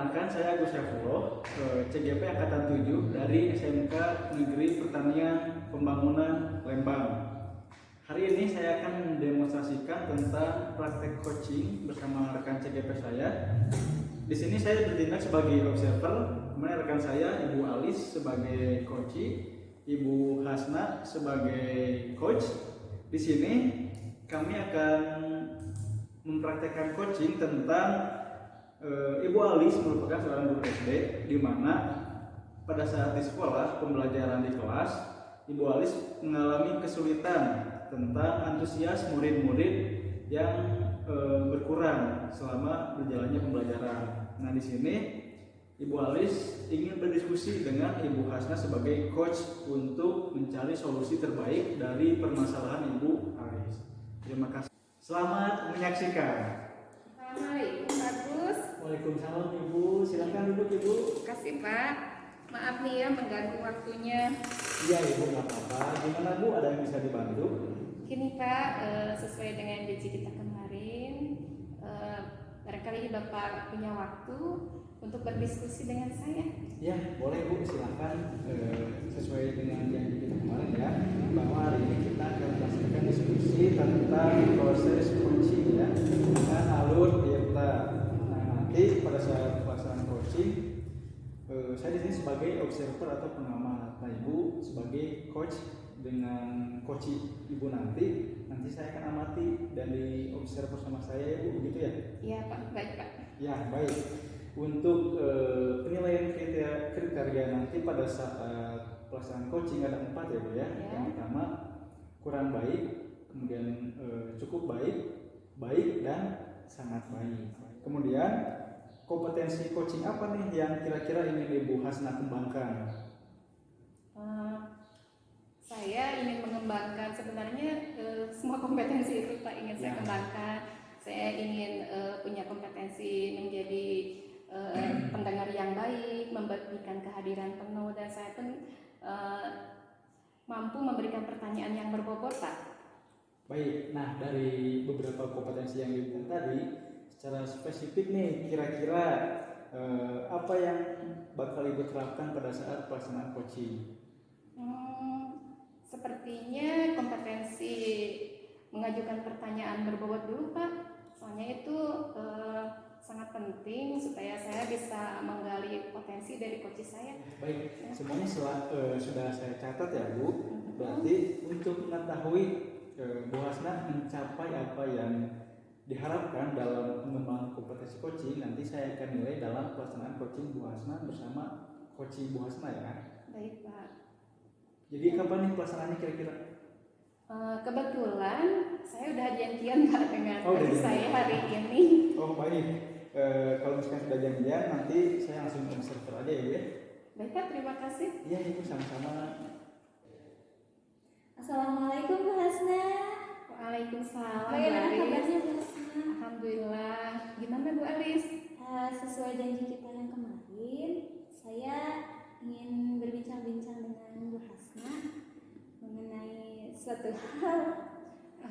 Perkenalkan, saya Agus Saifullah, CGP Angkatan 7 dari SMK Negeri Pertanian Pembangunan Lembang. Hari ini saya akan mendemonstrasikan tentang praktek coaching bersama rekan CGP saya. Di sini saya bertindak sebagai observer, kemudian rekan saya Ibu Alis sebagai coach, Ibu Hasna sebagai coach. Di sini kami akan mempraktekkan coaching tentang Ibu Alis merupakan seorang guru SD, di mana pada saat di sekolah pembelajaran di kelas, Ibu Alis mengalami kesulitan tentang antusias murid-murid yang berkurang selama berjalannya pembelajaran. Nah, di sini Ibu Alis ingin berdiskusi dengan Ibu Hasna sebagai coach untuk mencari solusi terbaik dari permasalahan Ibu Alis. Terima kasih. Selamat menyaksikan. Assalamualaikum Pak Gus. Waalaikumsalam Ibu, silakan duduk Ibu. Terima kasih Pak. Maaf nih ya mengganggu waktunya. Iya Ibu, nggak apa-apa. Gimana Bu, ada yang bisa dibantu? Gini Pak, sesuai dengan janji kita kemarin, barangkali Bapak punya waktu untuk berdiskusi dengan saya. Ya, boleh Bu, silakan. Sesuai dengan janji kita kemarin ya, bahwa hari ini kita akan melaksanakan diskusi tentang proses coaching ya, dengan alur kita. Nah, nanti pada saat pelaksanaan coaching, saya di sini sebagai observer atau pengamat. Nah, Ibu sebagai coach dengan coach Ibu nanti saya akan amati dan di observer sama saya Ibu, begitu ya? Iya Pak, baik Pak. Ya, baik. Untuk penilaian kriteria nanti pada saat pelaksanaan coaching ada 4 ya Bu ya. Yang pertama kurang baik, kemudian cukup baik, baik dan sangat baik. Kemudian kompetensi coaching apa nih yang kira-kira ingin Ibu Hasna kembangkan? Saya ingin mengembangkan sebenarnya semua kompetensi itu Pak ingin saya kembangkan. Saya ingin punya kompetensi menjadi pendengar yang baik, memberikan kehadiran penuh, dan saya pun mampu memberikan pertanyaan yang berbobot Pak. Baik, nah dari beberapa kompetensi yang Ibu tadi, secara spesifik nih kira-kira apa yang bakal Ibu terapkan pada saat pelaksanaan coaching? Sepertinya kompetensi mengajukan pertanyaan berbobot dulu Pak, soalnya itu sangat penting supaya saya bisa menggali potensi dari coach saya. Baik, semuanya sudah saya catat ya Bu. Berarti untuk mengetahui Bu Hasna mencapai apa yang diharapkan dalam mengembangkan kompetensi coaching, nanti saya akan nilai dalam pelaksanaan coaching Bu Hasna bersama coach Bu Hasna ya. Baik Pak. Jadi kapan nih pelaksanaannya kira-kira? Kebetulan saya udah janjian Pak dengan coach saya hari ini. Oh baik, kalau misalkan sudah janjian nanti saya langsung ke server aja ya Bu ya. Baik Pak, terima kasih. Iya Ibu, sama-sama. Assalamualaikum Bu Hasna. Waalaikumsalam. Bagaimana kabarnya Bu Hasna? Alhamdulillah. Gimana Bu Alis? Sesuai janji kita yang kemarin, saya ingin berbincang-bincang dengan Bu Hasna mengenai suatu hal.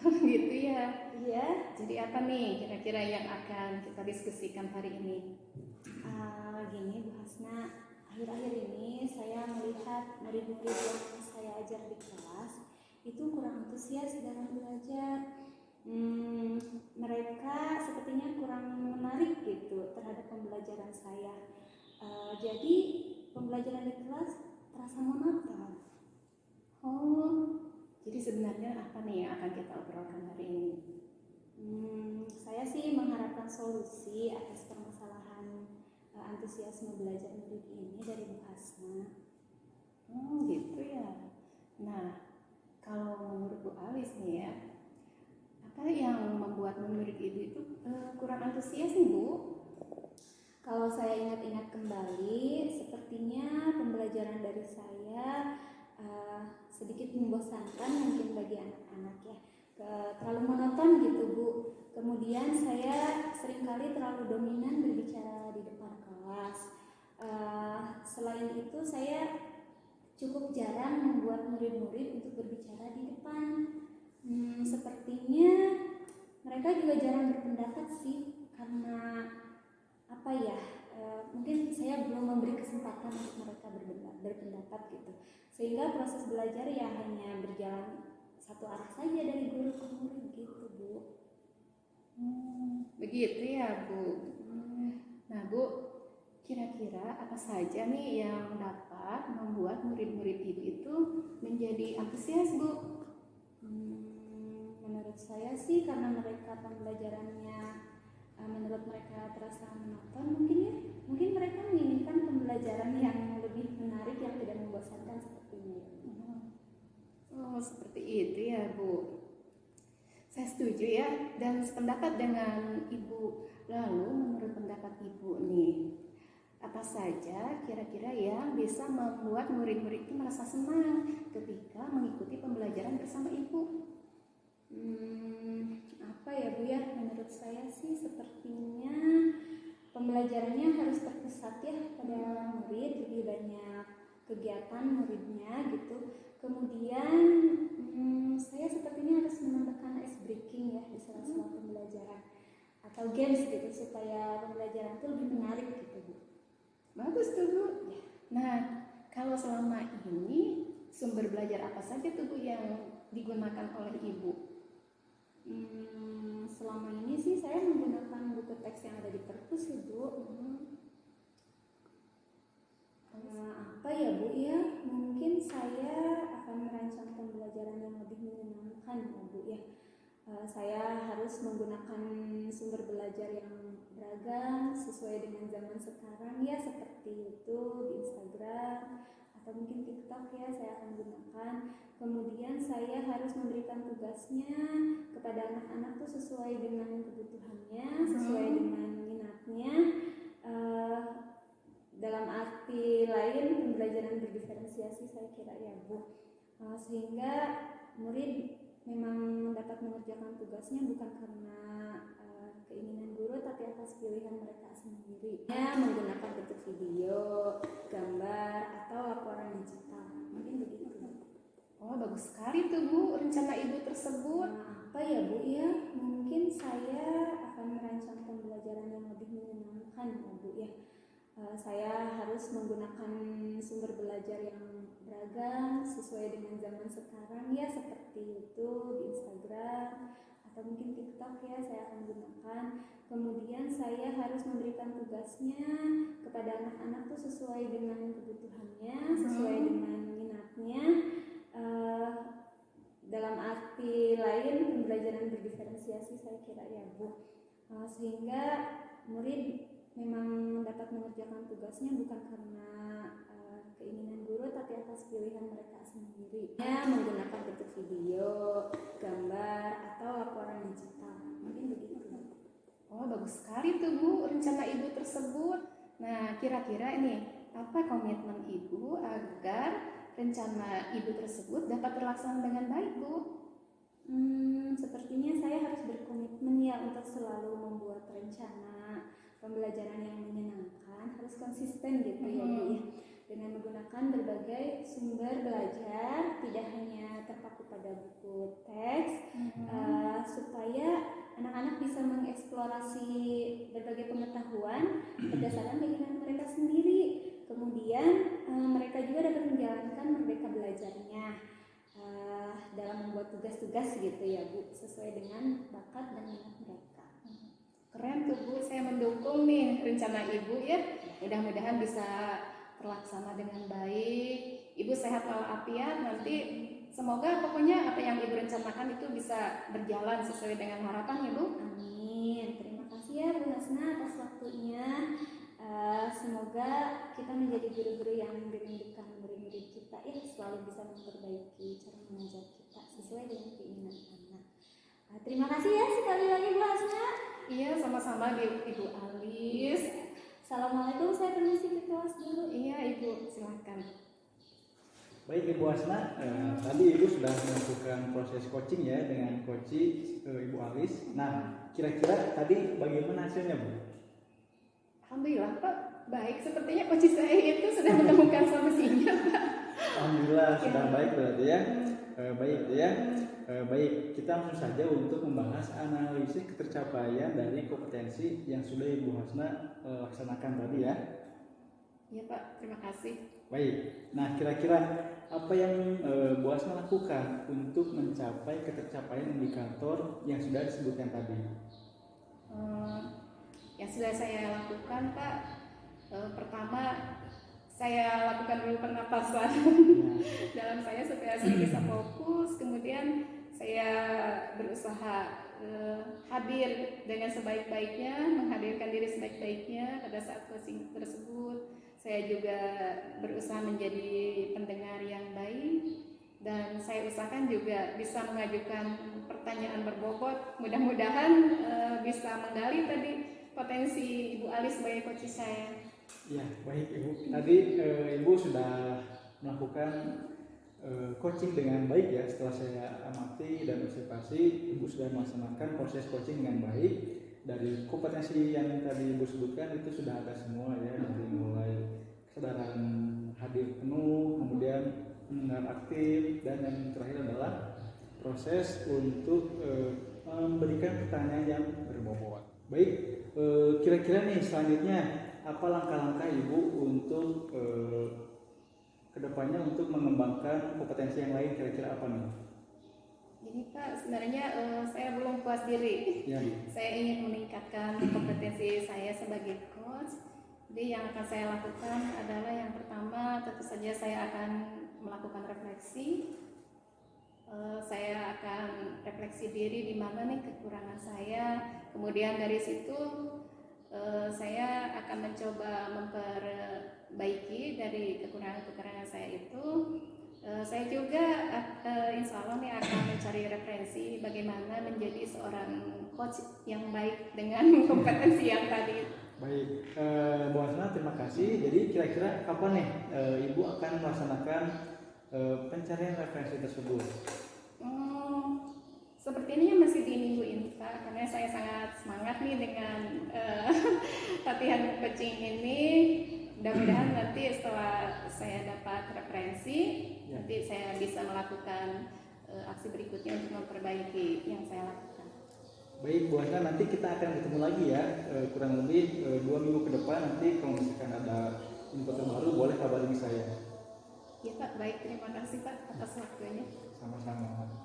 Gitu ya. Iya. Jadi apa nih kira-kira yang akan kita diskusikan hari ini? Gini Bu Hasna, akhir-akhir ini saya melihat murid-murid yang saya ajar di kelas itu kurang antusias dalam belajar. Mereka sepertinya kurang menarik gitu terhadap pembelajaran saya. Jadi pembelajaran di kelas terasa monoton. Jadi sebenarnya apa nih yang akan kita obrolkan hari ini? Saya sih mengharapkan solusi atas permasalahan antusiasme belajar murid ini dari Bu Hasna. Gitu ya. Nah, kalau menurut Bu Alis nih ya, apa yang membuat murid itu kurang antusias nih Bu? Kalau saya ingat-ingat kembali, sepertinya pembelajaran dari saya sedikit membosankan mungkin bagi anak-anak ya, terlalu monoton gitu Bu. Kemudian saya seringkali terlalu dominan berbicara di depan kelas. Selain itu saya cukup jarang membuat murid-murid untuk berbicara di depan. Sepertinya mereka juga jarang berpendapat sih, karena apa ya, mungkin saya belum memberi kesempatan untuk mereka berpendapat gitu, sehingga proses belajar ya hanya berjalan satu arah saja dari guru ke murid gitu Bu. Begitu ya Bu. Nah Bu, kira-kira apa saja nih yang dapat membuat murid-murid Ibu itu menjadi antusias Bu? Menurut saya sih karena mereka pembelajarannya menurut mereka terasa monoton mungkin mereka menginginkan pembelajaran yang lebih menarik yang tidak membosankan seperti ini. Oh seperti itu ya Bu. Saya setuju ya dan sependapat dengan Ibu. Lalu menurut pendapat Ibu nih, apa saja kira-kira yang bisa membuat murid-murid itu merasa senang ketika mengikuti pembelajaran bersama Ibu? Apa ya Bu ya, menurut saya sih sepertinya pembelajarannya harus terpusat ya pada murid, lebih banyak kegiatan muridnya gitu. Kemudian saya sepertinya harus menambahkan ice breaking ya di sela-sela pembelajaran atau games gitu supaya pembelajaran itu lebih menarik gitu Bu. Bagus tuh Bu. Nah kalau selama ini sumber belajar apa saja tuh Bu yang digunakan oleh Ibu? Selama ini sih saya menggunakan buku teks yang ada di perpus ya Bu. Apa ya Bu ya, mungkin saya akan merancang pembelajaran yang lebih menyenangkan ya Bu ya. Saya harus menggunakan sumber belajar yang beragam sesuai dengan zaman sekarang ya, seperti YouTube, Instagram, atau mungkin TikTok ya saya akan gunakan. Kemudian saya harus memberikan tugasnya kepada anak-anak tuh sesuai dengan kebutuhannya, sesuai dengan minatnya. Dalam arti lain pembelajaran berdiferensiasi saya kira ya Bu, sehingga murid memang dapat mengerjakan tugasnya bukan karena keinginan guru tapi atas pilihan mereka sendiri ya, menggunakan bentuk video, gambar, atau laporan digital. Mungkin begitu. Oh bagus sekali tuh Bu rencana Ibu tersebut. Apa ya Bu ya, mungkin saya akan merancang pembelajaran yang lebih menyenangkan ya Bu ya. Saya harus menggunakan sumber belajar yang beragam sesuai dengan zaman sekarang ya, seperti YouTube, Instagram, atau mungkin TikTok ya saya akan gunakan. Kemudian saya harus memberikan tugasnya kepada anak-anak tuh sesuai dengan kebutuhannya, sesuai dengan minatnya. Dalam arti lain pembelajaran berdiferensiasi saya kira ya Bu, sehingga murid memang dapat mengerjakan tugasnya bukan karena keinginan guru tapi atas pilihan mereka sendiri ya, menggunakan bentuk video, gambar, atau laporan digital. Mungkin begitu. Oh bagus sekali tuh Bu rencana Ibu tersebut. Nah kira-kira ini apa komitmen Ibu agar rencana Ibu tersebut dapat terlaksana dengan baik Bu? Sepertinya saya harus berkomitmen ya untuk selalu membuat rencana pembelajaran yang menyenangkan, harus konsisten gitu ya Bu ya, dengan menggunakan berbagai sumber belajar, tidak hanya terpaku pada buku teks, supaya anak-anak bisa mengeksplorasi berbagai pengetahuan berdasarkan keinginan mereka sendiri. Kemudian mereka juga dapat menjalankan merdeka belajarnya dalam membuat tugas-tugas gitu ya Bu, sesuai dengan bakat dan minat mereka. Keren tuh Bu, saya mendukung nih rencana Ibu ya. Mudah-mudahan bisa terlaksana dengan baik. Ibu sehat walafiat, nanti semoga pokoknya apa yang Ibu rencanakan itu bisa berjalan sesuai dengan harapan ya Bu. Amin. Terima kasih ya Bu Hasna atas waktunya. Semoga kita menjadi guru-guru yang dirindukan murid-murid kita ya, selalu bisa memperbaiki cara mengajar kita sesuai dengan keinginan anak. Terima kasih ya sekali lagi Bu Hasna. Iya sama-sama Ibu Alis. Assalamualaikum, saya permisi ke kelas dulu. Iya Ibu, silakan. Baik Ibu Hasna, tadi Ibu sudah melakukan proses coaching ya dengan coach Ibu Alis. Nah, kira-kira tadi bagaimana hasilnya Bu? Alhamdulillah Pak, baik. Sepertinya coach saya itu sudah menemukan solusinya Pak. Alhamdulillah sudah baik berarti ya. Baik ya. Baik, kita langsung saja untuk membahas analisis ketercapaian dari kompetensi yang sudah Ibu Hasna laksanakan tadi ya. Iya Pak, terima kasih. Baik, nah kira-kira apa yang Bu Asma lakukan untuk mencapai ketercapaian indikator yang sudah disebutkan tadi? Yang sudah saya lakukan Pak, pertama saya lakukan dulu pernapasan dalam saya supaya saya bisa fokus, kemudian saya berusaha hadir dengan sebaik-baiknya, menghadirkan diri sebaik-baiknya pada saat coaching tersebut. Saya juga berusaha menjadi pendengar yang baik, dan saya usahakan juga bisa mengajukan pertanyaan berbobot. Mudah-mudahan bisa menggali tadi potensi Ibu Ali sebagai coach saya. Ya, baik Ibu. Tadi Ibu sudah melakukan coaching dengan baik ya. Setelah saya amati dan observasi, Ibu sudah melaksanakan proses coaching dengan baik. Dari kompetensi yang tadi Ibu sebutkan itu sudah ada semua ya, dari mulai kesadaran hadir penuh, kemudian mendengar aktif, dan yang terakhir adalah proses untuk memberikan pertanyaan yang berbobot. Baik, kira-kira nih selanjutnya apa langkah-langkah Ibu untuk kedepannya untuk mengembangkan kompetensi yang lain, kira-kira apa nih? Jadi Pak, sebenarnya saya belum puas diri. Ya. Saya ingin meningkatkan kompetensi saya sebagai coach. Jadi yang akan saya lakukan adalah yang pertama, tentu saja saya akan melakukan refleksi. Saya akan refleksi diri di mana nih kekurangan saya. Kemudian dari situ saya akan mencoba memperbaiki dari kekurangan-kekurangan saya itu. Saya juga insya Allah nih akan mencari referensi bagaimana menjadi seorang coach yang baik dengan kompetensi yang tadi. Baik, Bu Asma terima kasih. Jadi kira-kira kapan nih Ibu akan melaksanakan pencarian referensi tersebut? Sepertinya masih di minggu ini Pak, karena saya sangat semangat nih dengan latihan coaching ini. Mudah-mudahan nanti setelah saya dapat referensi, nanti saya bisa melakukan aksi berikutnya untuk memperbaiki yang saya lakukan. Baik Bu Asma, nanti kita akan ketemu lagi ya, kurang lebih 2 minggu ke depan. Nanti kalau misalkan ada info terbaru boleh kabarin saya. Ya Pak, baik, terima kasih Pak atas waktunya. Sama-sama.